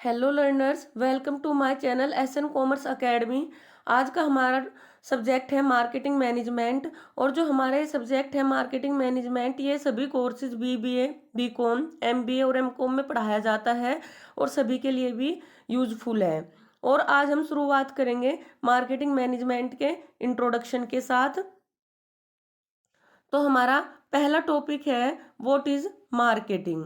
Hello learners, welcome to my channel SN commerce academy. आज का हमारा सब्जेक्ट है मार्केटिंग मैनेजमेंट। और जो हमारे सब्जेक्ट है मार्केटिंग मैनेजमेंट, ये सभी कोर्सेज बीबीए, बीकॉम, एमबीए और एमकॉम में पढ़ाया जाता है और सभी के लिए भी यूजफुल है। और आज हम शुरुआत करेंगे मार्केटिंग मैनेजमेंट के इंट्रोडक्शन के साथ। तो हमारा पहला टॉपिक है व्हाट इज मार्केटिंग।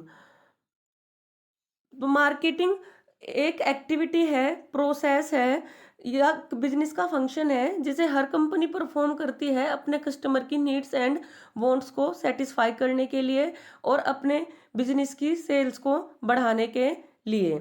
तो मार्केटिंग एक एक्टिविटी है, प्रोसेस है या बिजनेस का फंक्शन है जिसे हर कंपनी परफॉर्म करती है अपने कस्टमर की नीड्स एंड वांट्स को सेटिस्फाई करने के लिए और अपने बिजनेस की सेल्स को बढ़ाने के लिए।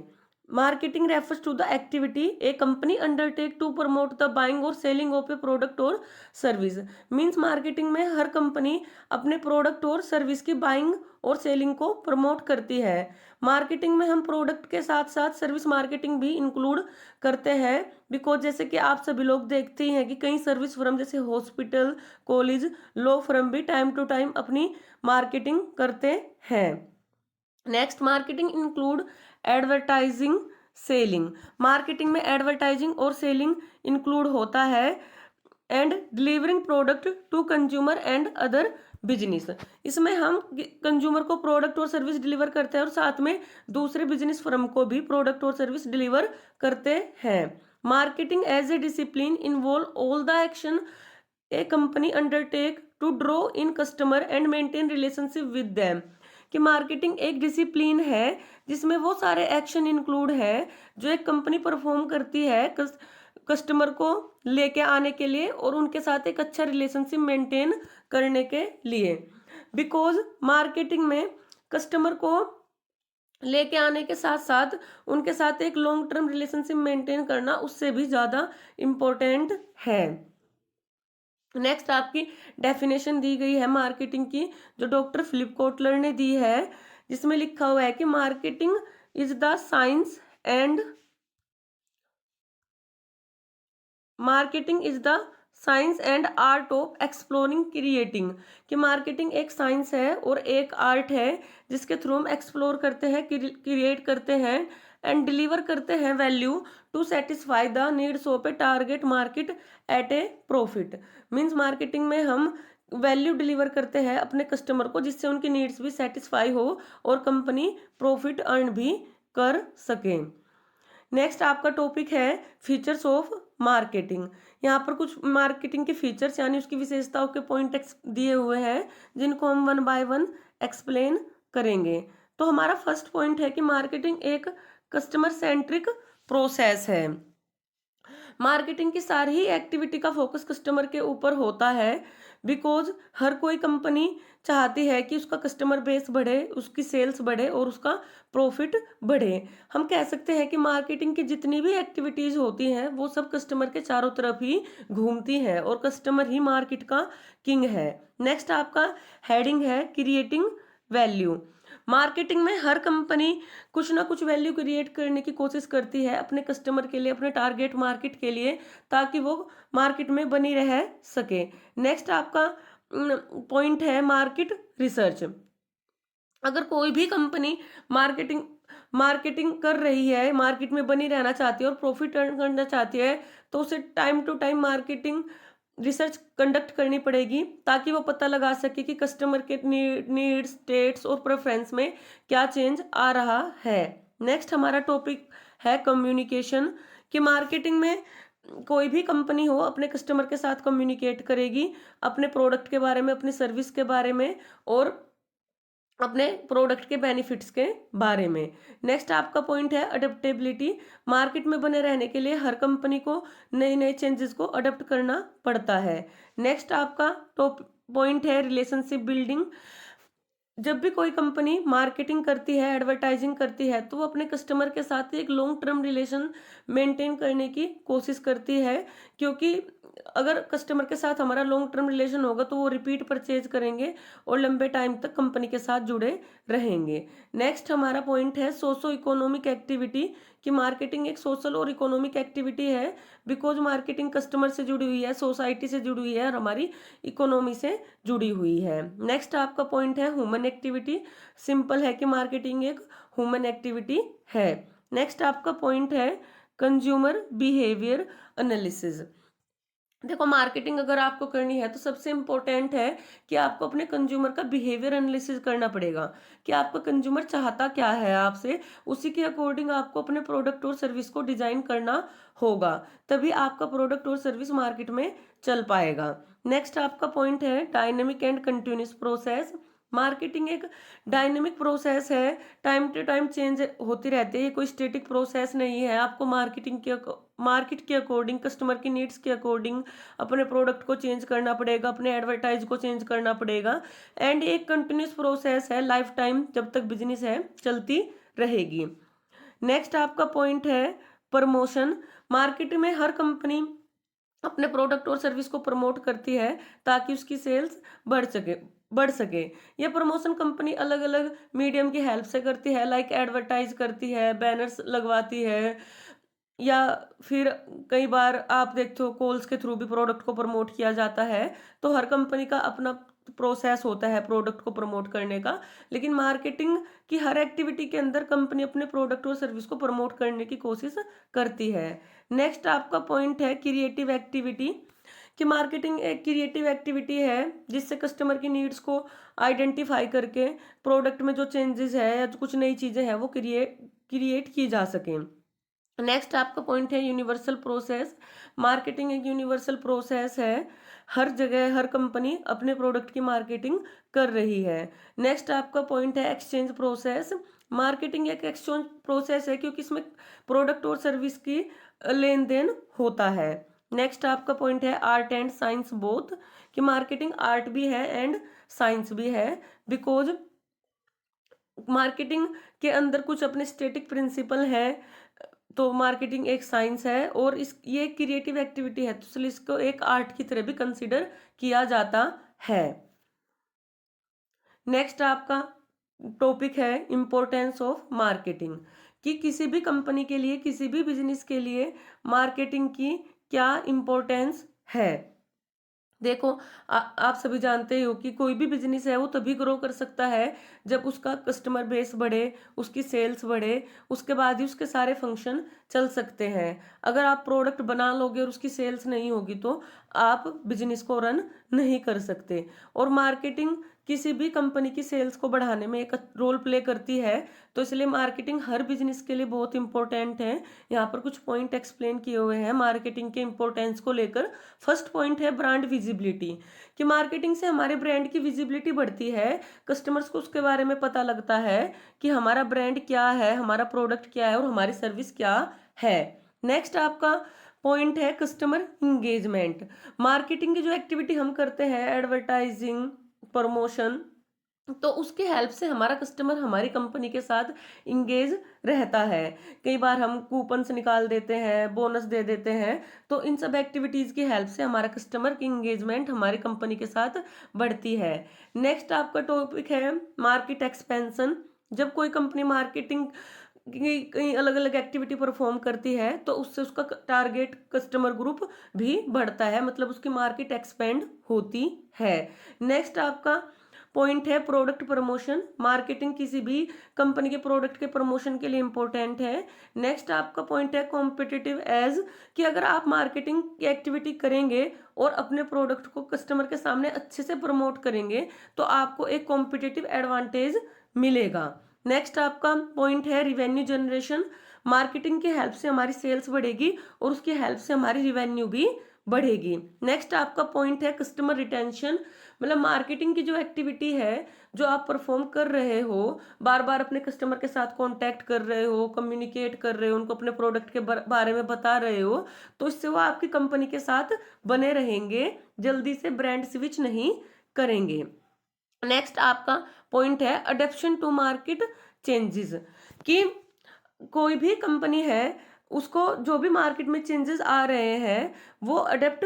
Marketing refers to the activity a company undertake to promote the buying और सेलिंग ऑफ ए प्रोडक्ट और सर्विस। मींस मार्केटिंग में हर कंपनी अपने प्रोडक्ट और सर्विस की बाइंग और सेलिंग को प्रमोट करती है। मार्केटिंग में हम प्रोडक्ट के साथ साथ सर्विस मार्केटिंग भी इंक्लूड करते हैं, बिकॉज जैसे कि आप सभी लोग देखते ही हैं कि कई सर्विस फर्म जैसे हॉस्पिटल, कॉलेज, लॉ फर्म भी टाइम टू टाइम अपनी मार्केटिंग करते हैं। Next, marketing include advertising, selling. Marketing में एडवर्टाइजिंग और सेलिंग इंक्लूड होता है and delivering product to consumer and other business. इसमें हम कंज्यूमर को प्रोडक्ट और सर्विस डिलीवर करते हैं और साथ में दूसरे बिजनेस फर्म को भी प्रोडक्ट और सर्विस डिलीवर करते हैं। Marketing as a discipline involve all the action a company undertake to draw in customer and maintain relationship with them. कि मार्केटिंग एक डिसिप्लिन है जिसमें वो सारे एक्शन इंक्लूड है जो एक कंपनी परफॉर्म करती है कस्टमर को लेके आने के लिए और उनके साथ एक अच्छा रिलेशनशिप मेंटेन करने के लिए। बिकॉज मार्केटिंग में कस्टमर को लेके आने के साथ साथ उनके साथ एक लॉन्ग टर्म रिलेशनशिप मेंटेन करना उससे भी ज़्यादा इम्पोर्टेंट है। नेक्स्ट आपकी डेफिनेशन दी गई है मार्केटिंग की, जो डॉक्टर फिलिप कोटलर ने दी है, जिसमें लिखा हुआ है कि marketing is the science and marketing is the science and art of exploring creating. कि मार्केटिंग एक साइंस है और एक आर्ट है जिसके थ्रू हम एक्सप्लोर करते हैं, क्रिएट करते हैं एंड डिलीवर करते हैं value to satisfy the needs of a target market at a profit. Means marketing में हम वैल्यू डिलीवर करते हैं अपने कस्टमर को जिससे उनकी नीड्स भी सेटिस्फाई हो और कंपनी प्रॉफिट अर्न भी कर सके। नेक्स्ट आपका टॉपिक है फीचर्स ऑफ मार्केटिंग। यहाँ पर कुछ मार्केटिंग के फीचर्स यानी उसकी विशेषताओं के पॉइंट दिए हुए हैं जिनको हम वन बाय वन एक्सप्लेन करेंगे। तो हमारा फर्स्ट पॉइंट है कि मार्केटिंग एक कस्टमर सेंट्रिक प्रोसेस है। मार्केटिंग की सारी ही एक्टिविटी का फोकस कस्टमर के ऊपर होता है, बिकॉज हर कोई कंपनी चाहती है कि उसका कस्टमर बेस बढ़े, उसकी सेल्स बढ़े और उसका प्रॉफिट बढ़े। हम कह सकते हैं कि मार्केटिंग की जितनी भी एक्टिविटीज होती हैं वो सब कस्टमर के चारों तरफ ही घूमती हैं और कस्टमर ही मार्केट का किंग है। नेक्स्ट आपका हेडिंग है क्रिएटिंग वैल्यू। मार्केटिंग में हर कंपनी कुछ ना कुछ वैल्यू क्रिएट करने की कोशिश करती है अपने कस्टमर के लिए, अपने टारगेट मार्केट के लिए, ताकि वो मार्केट में बनी रह सके। नेक्स्ट आपका पॉइंट है मार्केट रिसर्च। अगर कोई भी कंपनी मार्केटिंग मार्केटिंग कर रही है, मार्केट में बनी रहना चाहती है और प्रॉफिट अर्न करना चाहती है, तो उसे time to time marketing research conduct करनी पड़ेगी ताकि वो पता लगा सके कि कस्टमर के नीड्स, स्टेट्स और प्रेफरेंस में क्या चेंज आ रहा है। नेक्स्ट हमारा टॉपिक है कम्युनिकेशन। कि मार्केटिंग में कोई भी कंपनी हो अपने कस्टमर के साथ कम्युनिकेट करेगी अपने प्रोडक्ट के बारे में, अपनी सर्विस के बारे में और अपने प्रोडक्ट के बेनिफिट्स के बारे में। नेक्स्ट आपका पॉइंट है अडेप्टेबिलिटी। मार्केट में बने रहने के लिए हर कंपनी को नए नए चेंजेस को अडेप्ट करना पड़ता है। नेक्स्ट आपका टॉप पॉइंट है रिलेशनशिप बिल्डिंग। जब भी कोई कंपनी मार्केटिंग करती है, एडवर्टाइजिंग करती है, तो वो अपने कस्टमर के साथ एक लॉन्ग टर्म रिलेशन मेंटेन करने की कोशिश करती है, क्योंकि अगर कस्टमर के साथ हमारा लॉन्ग टर्म रिलेशन होगा तो वो रिपीट परचेज करेंगे और लंबे टाइम तक कंपनी के साथ जुड़े रहेंगे। नेक्स्ट हमारा पॉइंट है सोशो इकोनॉमिक एक्टिविटी। कि मार्केटिंग एक सोशल और इकोनॉमिक एक्टिविटी है, बिकॉज मार्केटिंग कस्टमर से जुड़ी हुई है, सोसाइटी से जुड़ी हुई है और हमारी इकोनॉमी से जुड़ी हुई है। नेक्स्ट आपका पॉइंट है ह्यूमन एक्टिविटी। सिंपल है कि मार्केटिंग एक ह्यूमन एक्टिविटी है। नेक्स्ट आपका पॉइंट है कंज्यूमर बिहेवियर एनालिसिस। देखो मार्केटिंग अगर आपको करनी है तो सबसे इम्पोर्टेंट है कि आपको अपने कंज्यूमर का बिहेवियर एनालिसिस करना पड़ेगा कि आपका कंज्यूमर चाहता क्या है आपसे, उसी के अकॉर्डिंग आपको अपने प्रोडक्ट और सर्विस को डिजाइन करना होगा, तभी आपका प्रोडक्ट और सर्विस मार्केट में चल पाएगा। नेक्स्ट आपका पॉइंट है dynamic and continuous process. Marketing एक डायनेमिक प्रोसेस है, टाइम टू टाइम चेंज होती रहती है, ये कोई स्टेटिक प्रोसेस नहीं है। आपको मार्केट के अकॉर्डिंग, कस्टमर की नीड्स के अकॉर्डिंग अपने प्रोडक्ट को चेंज करना पड़ेगा, अपने एडवर्टाइज को चेंज करना पड़ेगा। एंड एक कंटिन्यूस प्रोसेस है, लाइफ टाइम जब तक बिजनेस है चलती रहेगी। नेक्स्ट आपका पॉइंट है प्रमोशन। मार्केट में हर कंपनी अपने प्रोडक्ट और सर्विस को प्रमोट करती है ताकि उसकी सेल्स बढ़ सके। ये प्रमोशन कंपनी अलग अलग मीडियम की हेल्प से करती है, लाइक एडवर्टाइज करती है, बैनर्स लगवाती है, या फिर कई बार आप देखते हो कॉल्स के थ्रू भी प्रोडक्ट को प्रमोट किया जाता है। तो हर कंपनी का अपना प्रोसेस होता है प्रोडक्ट को प्रमोट करने का, लेकिन मार्केटिंग की हर एक्टिविटी के अंदर कंपनी अपने प्रोडक्ट और सर्विस को प्रमोट करने की कोशिश करती है। नेक्स्ट आपका पॉइंट है क्रिएटिव एक्टिविटी, कि मार्केटिंग एक क्रिएटिव एक्टिविटी है जिससे कस्टमर की नीड्स को आइडेंटिफाई करके प्रोडक्ट में जो चेंजेस है या कुछ नई चीज़ें हैं वो क्रिएट की जा सकें। नेक्स्ट आपका पॉइंट है यूनिवर्सल प्रोसेस। मार्केटिंग एक यूनिवर्सल प्रोसेस है, हर जगह हर कंपनी अपने प्रोडक्ट की मार्केटिंग कर रही है। नेक्स्ट आपका पॉइंट है एक्सचेंज प्रोसेस। मार्केटिंग एक एक्सचेंज प्रोसेस है क्योंकि इसमें प्रोडक्ट और सर्विस की लेन देन होता है। नेक्स्ट आपका पॉइंट है आर्ट एंड साइंस बोथ, कि मार्केटिंग आर्ट भी है एंड साइंस भी है, बिकॉज मार्केटिंग के अंदर कुछ अपने स्टेटिक प्रिंसिपल है, तो मार्केटिंग एक साइंस है और इस ये क्रिएटिव एक्टिविटी है, तो इसलिए इसको एक आर्ट की तरह भी कंसीडर किया जाता है। नेक्स्ट आपका टॉपिक है इम्पोर्टेंस ऑफ मार्केटिंग, कि किसी भी कंपनी के लिए, किसी भी बिजनेस के लिए मार्केटिंग की क्या इम्पोर्टेंस है। देखो आप सभी जानते हो कि कोई भी बिजनेस है वो तभी ग्रो कर सकता है जब उसका कस्टमर बेस बढ़े, उसकी सेल्स बढ़े, उसके बाद ही उसके सारे फंक्शन चल सकते हैं। अगर आप प्रोडक्ट बना लोगे और उसकी सेल्स नहीं होगी तो आप बिजनेस को रन नहीं कर सकते। और मार्केटिंग किसी भी कंपनी की सेल्स को बढ़ाने में एक रोल प्ले करती है, तो इसलिए मार्केटिंग हर बिजनेस के लिए बहुत इंपॉर्टेंट है। यहाँ पर कुछ पॉइंट एक्सप्लेन किए हुए हैं मार्केटिंग के इंपॉर्टेंस को लेकर। फर्स्ट पॉइंट है ब्रांड विजिबिलिटी, कि मार्केटिंग से हमारे ब्रांड की विजिबिलिटी बढ़ती है, कस्टमर्स को उसके बारे में पता लगता है कि हमारा ब्रांड क्या है, हमारा प्रोडक्ट क्या है और हमारी सर्विस क्या है। नेक्स्ट आपका पॉइंट है कस्टमर इंगेजमेंट। मार्केटिंग की जो एक्टिविटी हम करते हैं, एडवर्टाइजिंग, प्रमोशन, तो उसकी हेल्प से हमारा कस्टमर हमारी कंपनी के साथ इंगेज रहता है। कई बार हम कूपन्स निकाल देते हैं, बोनस दे देते हैं, तो इन सब एक्टिविटीज की हेल्प से हमारा कस्टमर की इंगेजमेंट हमारी कंपनी के साथ बढ़ती है। नेक्स्ट आपका टॉपिक है मार्केट एक्सपेंशन। जब कोई कंपनी मार्केटिंग की कई अलग अलग एक्टिविटी परफॉर्म करती है तो उससे उसका टारगेट कस्टमर ग्रुप भी बढ़ता है, मतलब उसकी मार्केट एक्सपेंड होती है। नेक्स्ट आपका पॉइंट है प्रोडक्ट प्रमोशन। मार्केटिंग किसी भी कंपनी के प्रोडक्ट के प्रमोशन के लिए इंपॉर्टेंट है। नेक्स्ट आपका पॉइंट है कॉम्पिटिटिव एज, कि अगर आप मार्केटिंग की एक्टिविटी करेंगे और अपने प्रोडक्ट को कस्टमर के सामने अच्छे से प्रमोट करेंगे तो आपको एक कॉम्पिटिटिव एडवांटेज मिलेगा। नेक्स्ट आपका पॉइंट है रिवेन्यू जनरेशन। मार्केटिंग की हेल्प से हमारी सेल्स बढ़ेगी और उसकी हेल्प से हमारी रिवेन्यू भी बढ़ेगी। नेक्स्ट आपका पॉइंट है कस्टमर रिटेंशन, मतलब मार्केटिंग की जो एक्टिविटी है, जो आप परफॉर्म कर रहे हो, बार बार अपने कस्टमर के साथ कांटेक्ट कर रहे हो, कम्युनिकेट कर रहे हो, उनको अपने प्रोडक्ट के बारे में बता रहे हो, तो इससे वो आपकी कंपनी के साथ बने रहेंगे, जल्दी से ब्रांड स्विच नहीं करेंगे। नेक्स्ट आपका पॉइंट है अडेप्शन टू मार्केट चेंजेस, कि कोई भी कंपनी है उसको जो भी मार्केट में चेंजेस आ रहे हैं वो अडेप्ट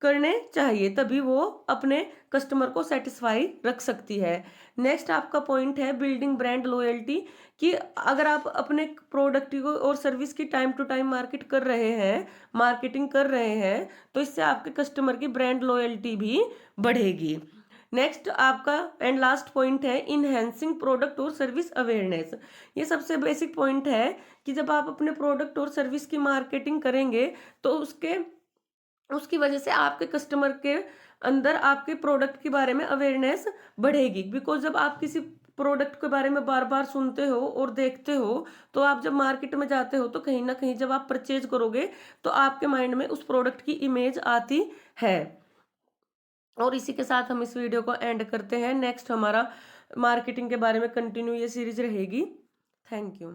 करने चाहिए, तभी वो अपने कस्टमर को सेटिस्फाई रख सकती है। नेक्स्ट आपका पॉइंट है बिल्डिंग ब्रांड लॉयल्टी, कि अगर आप अपने प्रोडक्ट को और सर्विस की टाइम टू टाइम मार्केट कर रहे हैं, मार्केटिंग कर रहे हैं, तो इससे आपके कस्टमर की ब्रांड लॉयल्टी भी बढ़ेगी। नेक्स्ट आपका एंड लास्ट पॉइंट है इनहेंसिंग प्रोडक्ट और सर्विस अवेयरनेस। ये सबसे बेसिक पॉइंट है कि जब आप अपने प्रोडक्ट और सर्विस की मार्केटिंग करेंगे तो उसकी वजह से आपके कस्टमर के अंदर आपके प्रोडक्ट के बारे में अवेयरनेस बढ़ेगी। बिकॉज जब आप किसी प्रोडक्ट के बारे में बार बार सुनते हो और देखते हो, तो आप जब मार्केट में जाते हो तो कहीं ना कहीं जब आप परचेज करोगे तो आपके माइंड में उस प्रोडक्ट की इमेज आती है। और इसी के साथ हम इस वीडियो को एंड करते हैं। नेक्स्ट हमारा मार्केटिंग के बारे में कंटिन्यू ये सीरीज रहेगी। Thank you.